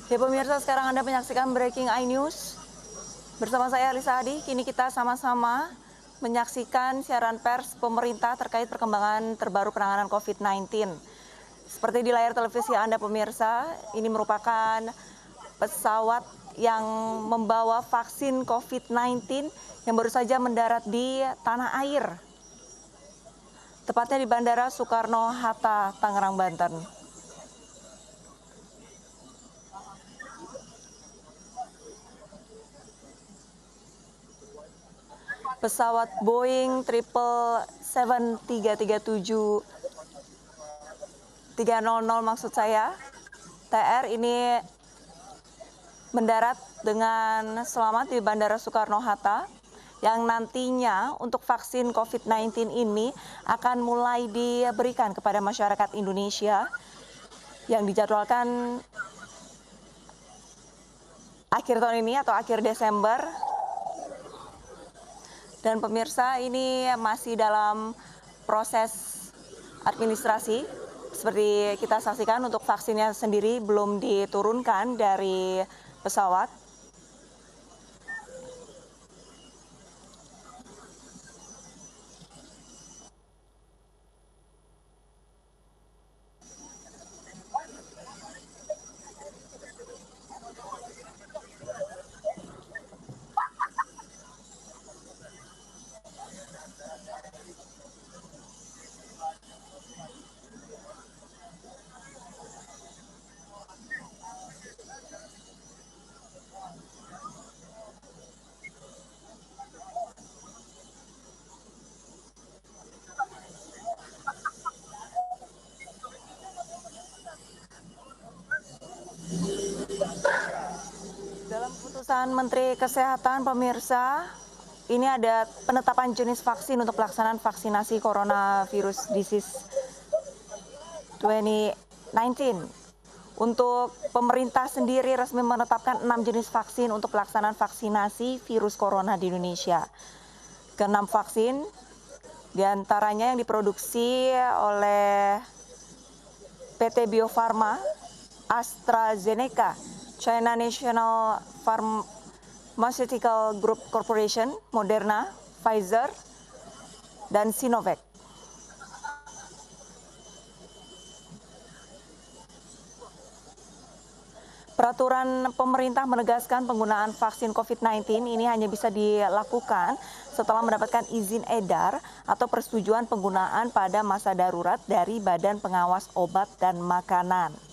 Ya pemirsa, sekarang Anda menyaksikan Breaking iNews. Bersama saya Lisa Adi, kini kita sama-sama menyaksikan siaran pers pemerintah terkait perkembangan terbaru penanganan COVID-19. Seperti di layar televisi Anda pemirsa, ini merupakan pesawat yang membawa vaksin COVID-19 yang baru saja mendarat di tanah air. Tepatnya di Bandara Soekarno-Hatta, Tangerang, Banten. Pesawat Boeing 777-300 maksud saya, TR ini mendarat dengan selamat di Bandara Soekarno-Hatta yang nantinya untuk vaksin COVID-19 ini akan mulai diberikan kepada masyarakat Indonesia yang dijadwalkan akhir tahun ini atau akhir Desember. Dan pemirsa, ini masih dalam proses administrasi. Seperti kita saksikan, untuk vaksinnya sendiri belum diturunkan dari pesawat. Dalam keputusan Menteri Kesehatan, pemirsa, ini ada penetapan jenis vaksin untuk pelaksanaan vaksinasi coronavirus disease 2019. Untuk pemerintah sendiri resmi menetapkan 6 jenis vaksin untuk pelaksanaan vaksinasi virus corona di Indonesia. Ke-6 vaksin diantaranya yang diproduksi oleh PT Bio Farma, AstraZeneca, China National Pharmaceutical Group Corporation, Moderna, Pfizer, dan Sinovac. Peraturan pemerintah menegaskan penggunaan vaksin COVID-19 ini hanya bisa dilakukan setelah mendapatkan izin edar atau persetujuan penggunaan pada masa darurat dari Badan Pengawas Obat dan Makanan.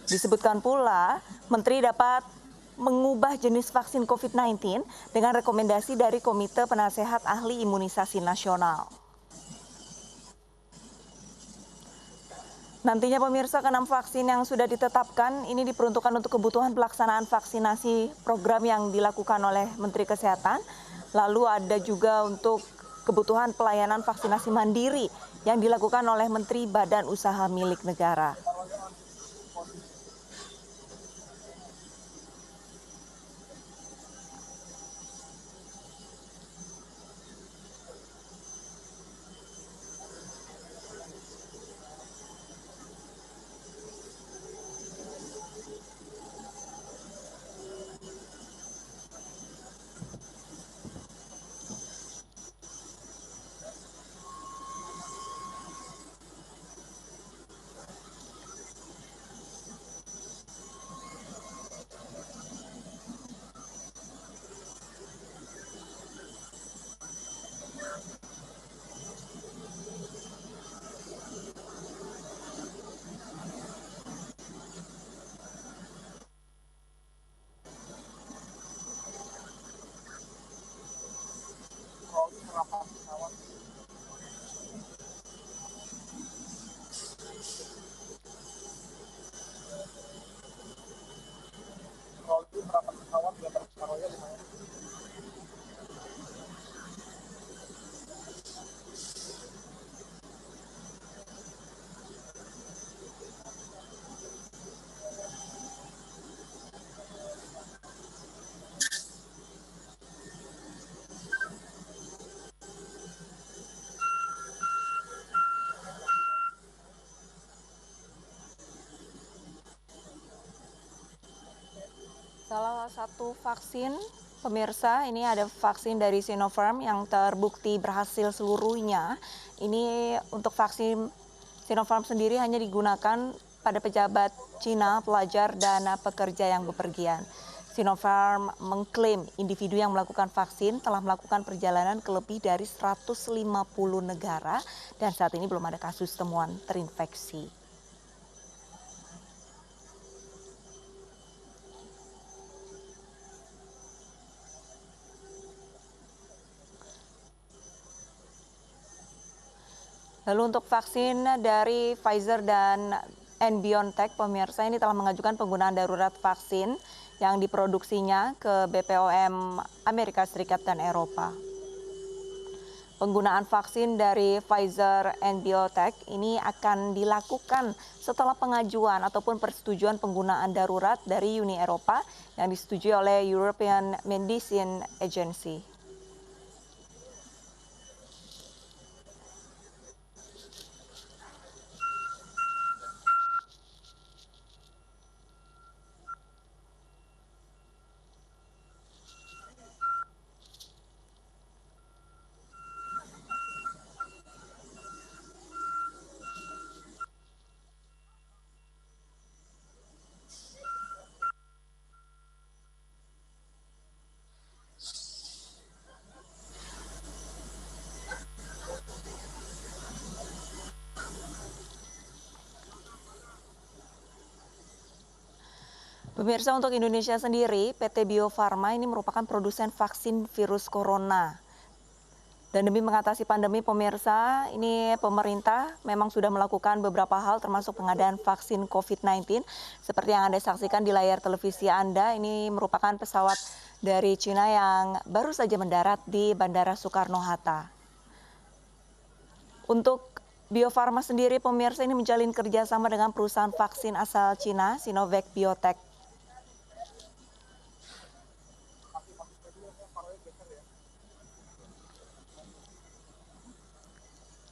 Disebutkan pula, Menteri dapat mengubah jenis vaksin COVID-19 dengan rekomendasi dari Komite Penasehat Ahli Imunisasi Nasional. Nantinya pemirsa, ke-6 vaksin yang sudah ditetapkan ini diperuntukkan untuk kebutuhan pelaksanaan vaksinasi program yang dilakukan oleh Menteri Kesehatan. Lalu ada juga untuk kebutuhan pelayanan vaksinasi mandiri yang dilakukan oleh Menteri Badan Usaha Milik Negara. Salah satu vaksin, pemirsa, ini ada vaksin dari Sinopharm yang terbukti berhasil seluruhnya. Ini untuk vaksin Sinopharm sendiri hanya digunakan pada pejabat Cina, pelajar, dan pekerja yang bepergian. Sinopharm mengklaim individu yang melakukan vaksin telah melakukan perjalanan ke lebih dari 150 negara dan saat ini belum ada kasus temuan terinfeksi. Lalu untuk vaksin dari Pfizer dan BioNTech, pemirsa, ini telah mengajukan penggunaan darurat vaksin yang diproduksinya ke BPOM Amerika Serikat dan Eropa. Penggunaan vaksin dari Pfizer and BioNTech ini akan dilakukan setelah pengajuan ataupun persetujuan penggunaan darurat dari Uni Eropa yang disetujui oleh European Medicines Agency. Pemirsa, untuk Indonesia sendiri, PT Bio Farma ini merupakan produsen vaksin virus corona. Dan demi mengatasi pandemi, pemirsa, ini pemerintah memang sudah melakukan beberapa hal termasuk pengadaan vaksin COVID-19. Seperti yang Anda saksikan di layar televisi Anda, ini merupakan pesawat dari Cina yang baru saja mendarat di Bandara Soekarno-Hatta. Untuk Bio Farma sendiri, pemirsa, ini menjalin kerjasama dengan perusahaan vaksin asal Cina, Sinovac Biotech.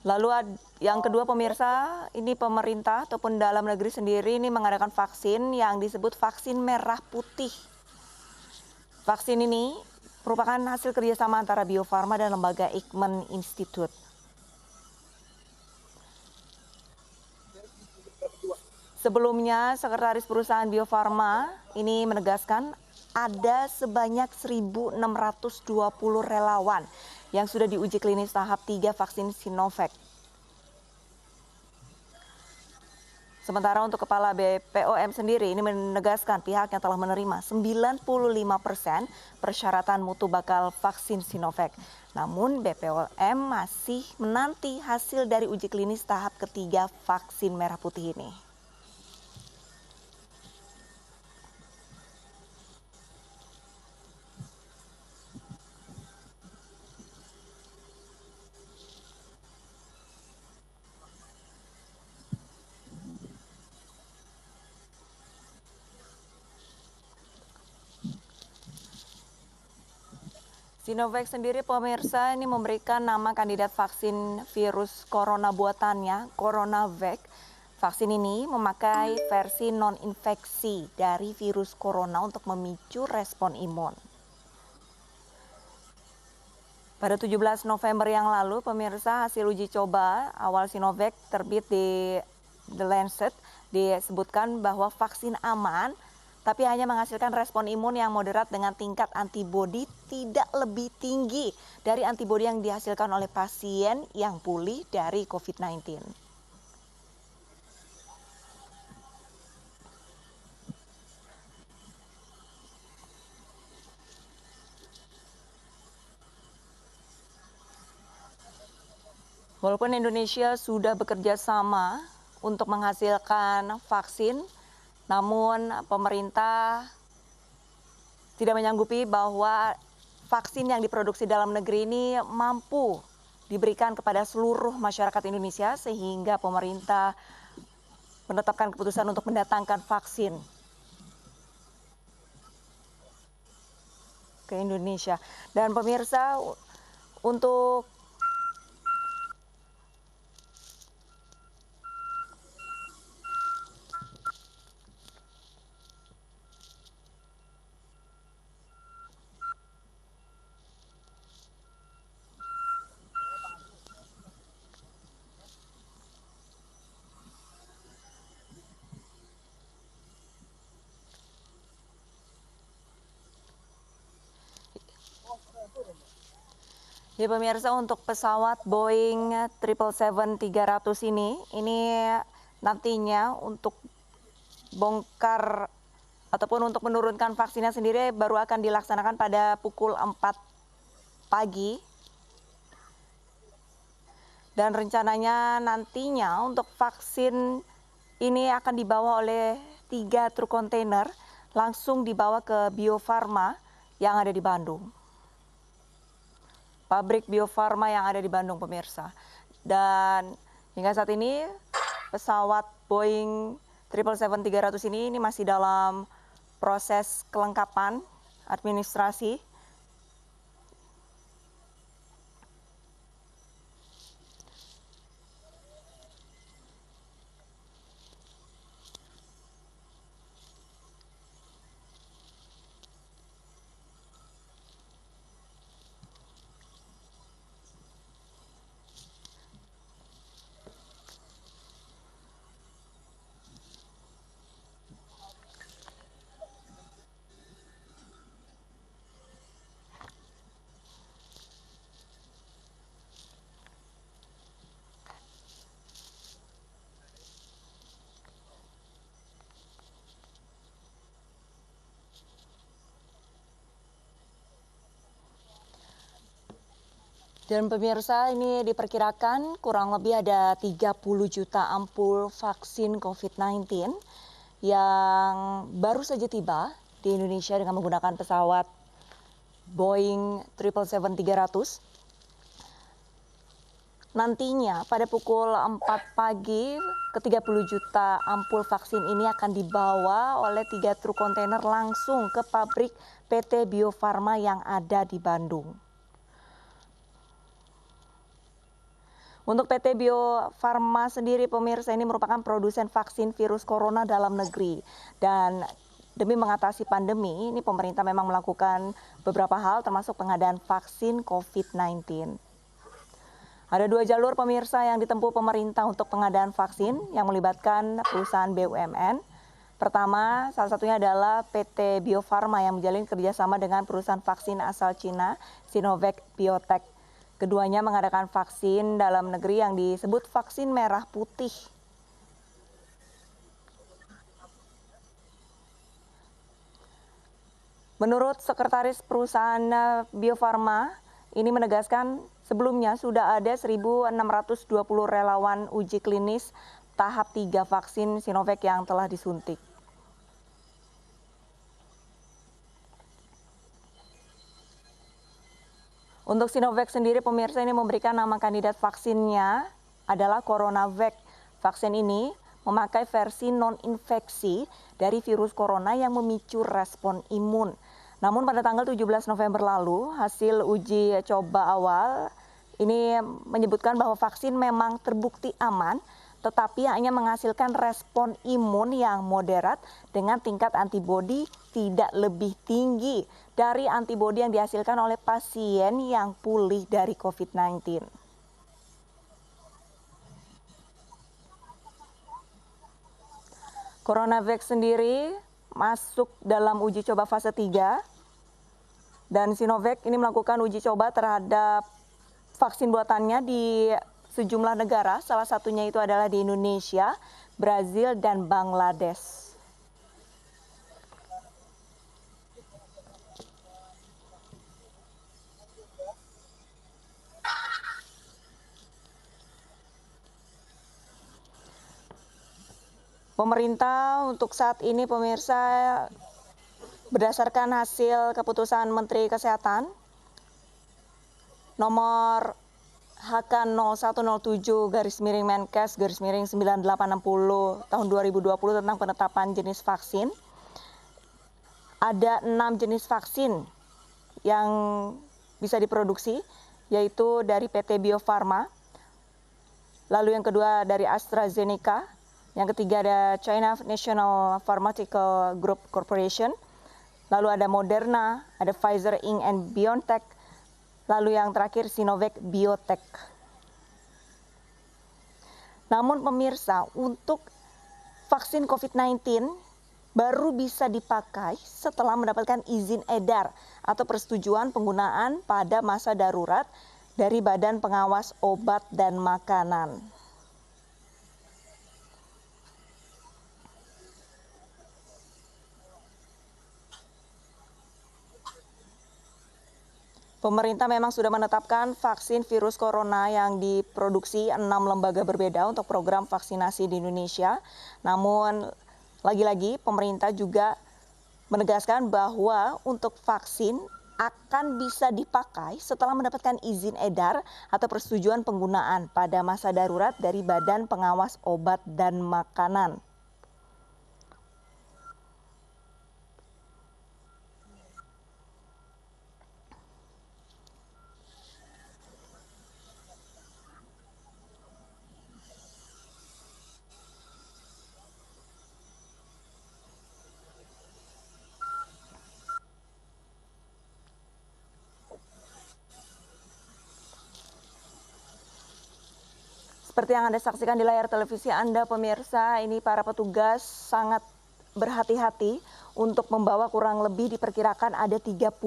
Lalu yang kedua, pemirsa, ini pemerintah ataupun dalam negeri sendiri ini mengadakan vaksin yang disebut vaksin merah putih. Vaksin ini merupakan hasil kerjasama antara Bio Farma dan lembaga Eijkman Institute. Sebelumnya, Sekretaris Perusahaan Bio Farma ini menegaskan ada sebanyak 1.620 relawan yang sudah diuji klinis tahap 3 vaksin Sinovac. Sementara untuk Kepala BPOM sendiri ini menegaskan pihaknya telah menerima 95% persyaratan mutu bakal vaksin Sinovac. Namun BPOM masih menanti hasil dari uji klinis tahap ketiga vaksin merah putih ini. Sinovac sendiri, pemirsa, ini memberikan nama kandidat vaksin virus corona buatannya, CoronaVac. Vaksin ini memakai versi non-infeksi dari virus corona untuk memicu respon imun. Pada 17 November yang lalu, pemirsa, hasil uji coba awal Sinovac terbit di The Lancet disebutkan bahwa vaksin aman, tapi hanya menghasilkan respon imun yang moderat dengan tingkat antibodi tidak lebih tinggi dari antibodi yang dihasilkan oleh pasien yang pulih dari COVID-19. Walaupun Indonesia sudah bekerja sama untuk menghasilkan vaksin, namun pemerintah tidak menyanggupi bahwa vaksin yang diproduksi dalam negeri ini mampu diberikan kepada seluruh masyarakat Indonesia sehingga pemerintah menetapkan keputusan untuk mendatangkan vaksin ke Indonesia. Dan pemirsa, untuk Ya pemirsa, untuk pesawat Boeing 777-300 ini nantinya untuk bongkar ataupun untuk menurunkan vaksinnya sendiri baru akan dilaksanakan pada pukul 4 pagi. Dan rencananya nantinya untuk vaksin ini akan dibawa oleh 3 truk kontainer langsung dibawa ke Bio Farma yang ada di Bandung. Pabrik Bio Farma yang ada di Bandung pemirsa. Dan hingga saat ini pesawat Boeing 777-300 ini masih dalam proses kelengkapan administrasi. Dan pemirsa, ini diperkirakan kurang lebih ada 30 juta ampul vaksin COVID-19 yang baru saja tiba di Indonesia dengan menggunakan pesawat Boeing 777-300. Nantinya pada pukul 4 pagi, ke-30 juta ampul vaksin ini akan dibawa oleh 3 truk kontainer langsung ke pabrik PT Bio Farma yang ada di Bandung. Untuk PT Bio Farma sendiri pemirsa ini merupakan produsen vaksin virus corona dalam negeri. Dan demi mengatasi pandemi, ini pemerintah memang melakukan beberapa hal termasuk pengadaan vaksin COVID-19. Ada 2 jalur pemirsa yang ditempuh pemerintah untuk pengadaan vaksin yang melibatkan perusahaan BUMN. Pertama, salah satunya adalah PT Bio Farma yang menjalin kerjasama dengan perusahaan vaksin asal Cina, Sinovac Biotech. Keduanya mengadakan vaksin dalam negeri yang disebut vaksin merah putih. Menurut Sekretaris Perusahaan Bio Farma, ini menegaskan sebelumnya sudah ada 1.620 relawan uji klinis tahap 3 vaksin Sinovac yang telah disuntik. Untuk Sinovac sendiri pemirsa ini memberikan nama kandidat vaksinnya adalah CoronaVac. Vaksin ini memakai versi non-infeksi dari virus corona yang memicu respon imun. Namun pada tanggal 17 November lalu hasil uji coba awal ini menyebutkan bahwa vaksin memang terbukti aman tetapi hanya menghasilkan respon imun yang moderat dengan tingkat antibodi tidak lebih tinggi dari antibodi yang dihasilkan oleh pasien yang pulih dari COVID-19. CoronaVac sendiri masuk dalam uji coba fase 3 dan Sinovac ini melakukan uji coba terhadap vaksin buatannya di sejumlah negara, salah satunya itu adalah di Indonesia, Brazil, dan Bangladesh. Pemerintah untuk saat ini pemirsa berdasarkan hasil keputusan Menteri Kesehatan nomor HK 0107/Menkes/9860 tahun 2020 tentang penetapan jenis vaksin. Ada 6 jenis vaksin yang bisa diproduksi, yaitu dari PT Bio Farma, lalu yang kedua dari AstraZeneca, yang ketiga ada China National Pharmaceutical Group Corporation, lalu ada Moderna, ada Pfizer Inc. and BioNTech, lalu yang terakhir Sinovac Biotech. Namun pemirsa, untuk vaksin COVID-19 baru bisa dipakai setelah mendapatkan izin edar atau persetujuan penggunaan pada masa darurat dari Badan Pengawas Obat dan Makanan. Pemerintah memang sudah menetapkan vaksin virus corona yang diproduksi 6 lembaga berbeda untuk program vaksinasi di Indonesia. Namun, lagi-lagi pemerintah juga menegaskan bahwa untuk vaksin akan bisa dipakai setelah mendapatkan izin edar atau persetujuan penggunaan pada masa darurat dari Badan Pengawas Obat dan Makanan. Seperti yang Anda saksikan di layar televisi Anda pemirsa, ini para petugas sangat berhati-hati untuk membawa kurang lebih diperkirakan ada 30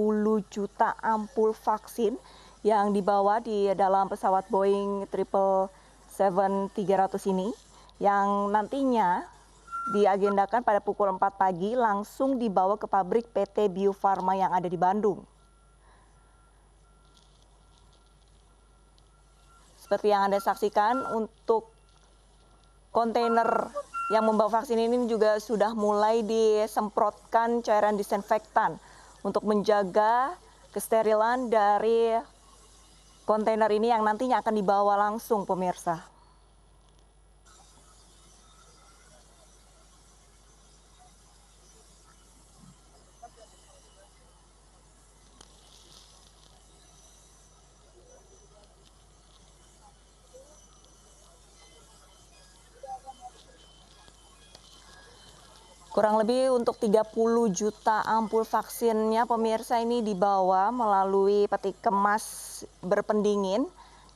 juta ampul vaksin yang dibawa di dalam pesawat Boeing 777-300 ini yang nantinya diagendakan pada pukul 4 pagi langsung dibawa ke pabrik PT Bio Farma yang ada di Bandung. Seperti yang Anda saksikan, untuk kontainer yang membawa vaksin ini juga sudah mulai disemprotkan cairan disinfektan untuk menjaga kesterilan dari kontainer ini yang nantinya akan dibawa langsung pemirsa. Kurang lebih untuk 30 juta ampul vaksinnya pemirsa ini dibawa melalui peti kemas berpendingin.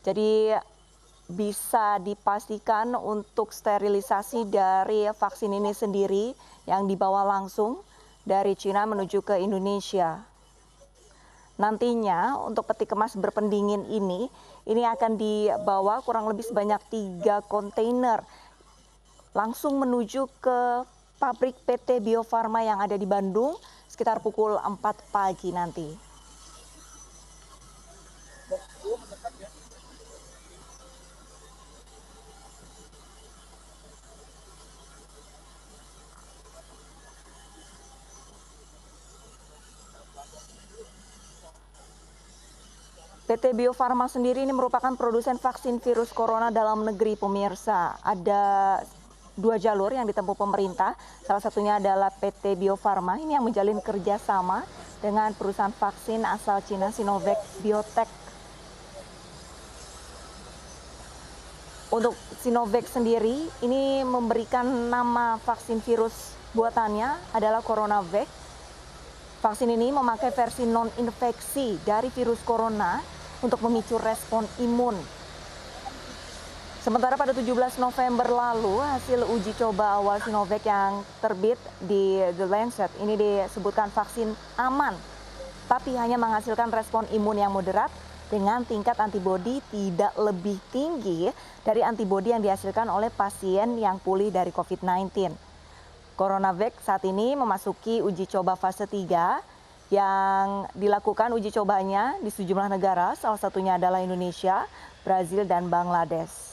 Jadi bisa dipastikan untuk sterilisasi dari vaksin ini sendiri yang dibawa langsung dari Cina menuju ke Indonesia. Nantinya untuk peti kemas berpendingin ini akan dibawa kurang lebih sebanyak 3 kontainer langsung menuju ke pabrik PT Bio Farma yang ada di Bandung sekitar pukul 4 pagi nanti. PT Bio Farma sendiri ini merupakan produsen vaksin virus corona dalam negeri pemirsa. Ada 2 jalur yang ditempuh pemerintah, salah satunya adalah PT Bio Farma ini yang menjalin kerjasama dengan perusahaan vaksin asal Cina Sinovac Biotech. Untuk Sinovac sendiri ini memberikan nama vaksin virus buatannya adalah CoronaVac. Vaksin ini memakai versi non-infeksi dari virus corona untuk memicu respon imun. Sementara pada 17 November lalu, hasil uji coba awal Sinovac yang terbit di The Lancet ini disebutkan vaksin aman, tapi hanya menghasilkan respon imun yang moderat dengan tingkat antibodi tidak lebih tinggi dari antibodi yang dihasilkan oleh pasien yang pulih dari COVID-19. CoronaVac saat ini memasuki uji coba fase 3 yang dilakukan uji cobanya di sejumlah negara, salah satunya adalah Indonesia, Brazil, dan Bangladesh.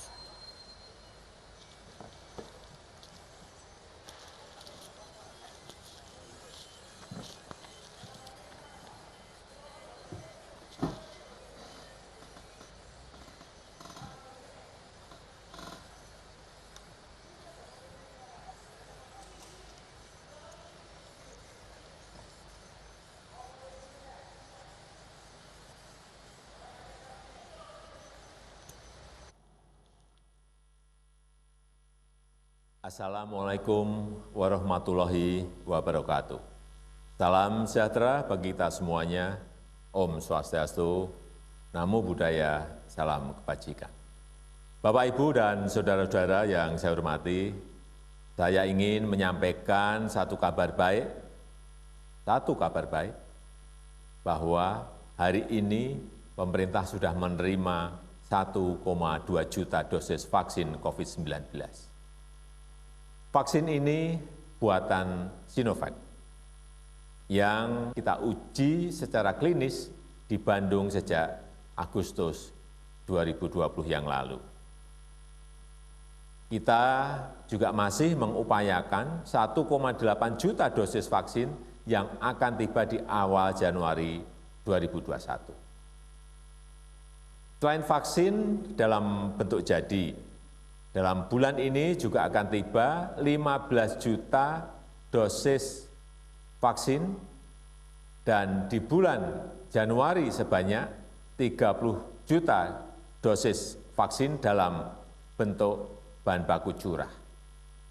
Assalamualaikum warahmatullahi wabarakatuh. Salam sejahtera bagi kita semuanya. Om Swastiastu, Namo Buddhaya, salam kebajikan. Bapak, Ibu, dan saudara-saudara yang saya hormati, saya ingin menyampaikan satu kabar baik, bahwa hari ini pemerintah sudah menerima 1,2 juta dosis vaksin COVID-19. Vaksin ini buatan Sinovac yang kita uji secara klinis di Bandung sejak Agustus 2020 yang lalu. Kita juga masih mengupayakan 1,8 juta dosis vaksin yang akan tiba di awal Januari 2021. Selain vaksin dalam bentuk jadi, dalam bulan ini juga akan tiba 15 juta dosis vaksin dan di bulan Januari sebanyak 30 juta dosis vaksin dalam bentuk bahan baku curah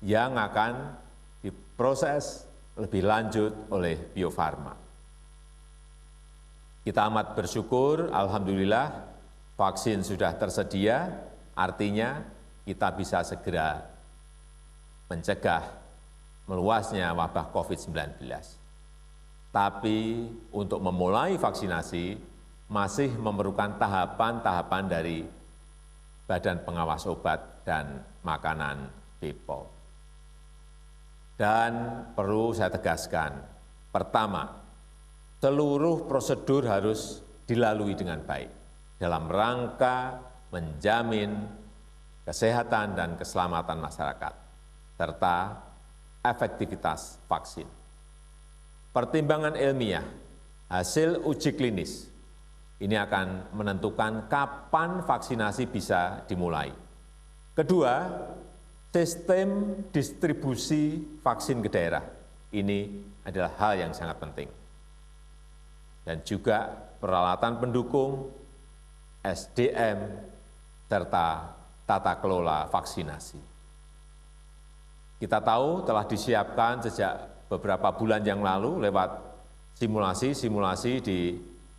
yang akan diproses lebih lanjut oleh Bio Farma. Kita amat bersyukur, alhamdulillah, vaksin sudah tersedia, artinya kita bisa segera mencegah meluasnya wabah COVID-19. Tapi untuk memulai vaksinasi masih memerlukan tahapan-tahapan dari Badan Pengawas Obat dan Makanan BPOM. Dan perlu saya tegaskan, pertama, seluruh prosedur harus dilalui dengan baik dalam rangka menjamin kesehatan dan keselamatan masyarakat, serta efektivitas vaksin. Pertimbangan ilmiah, hasil uji klinis, ini akan menentukan kapan vaksinasi bisa dimulai. Kedua, sistem distribusi vaksin ke daerah. Ini adalah hal yang sangat penting. Dan juga peralatan pendukung, SDM, serta tata kelola vaksinasi. Kita tahu telah disiapkan sejak beberapa bulan yang lalu lewat simulasi-simulasi di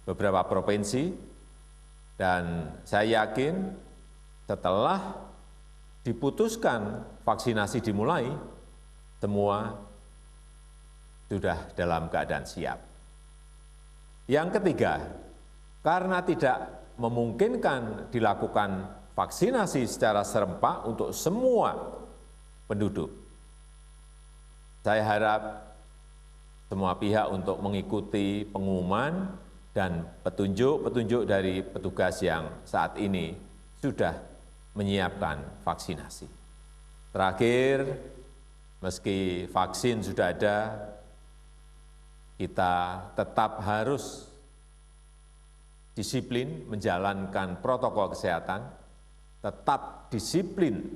beberapa provinsi, dan saya yakin setelah diputuskan vaksinasi dimulai, semua sudah dalam keadaan siap. Yang ketiga, karena tidak memungkinkan dilakukan vaksinasi secara serempak untuk semua penduduk, saya harap semua pihak untuk mengikuti pengumuman dan petunjuk-petunjuk dari petugas yang saat ini sudah menyiapkan vaksinasi. Terakhir, meski vaksin sudah ada, kita tetap harus disiplin menjalankan protokol kesehatan, tetap disiplin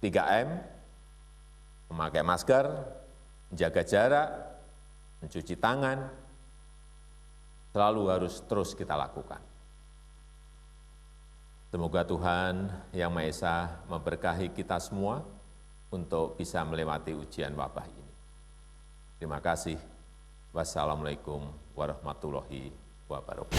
3M, memakai masker, menjaga jarak, mencuci tangan, selalu harus terus kita lakukan. Semoga Tuhan Yang Maha Esa memberkahi kita semua untuk bisa melewati ujian wabah ini. Terima kasih. Wassalamualaikum warahmatullahi wabarakatuh.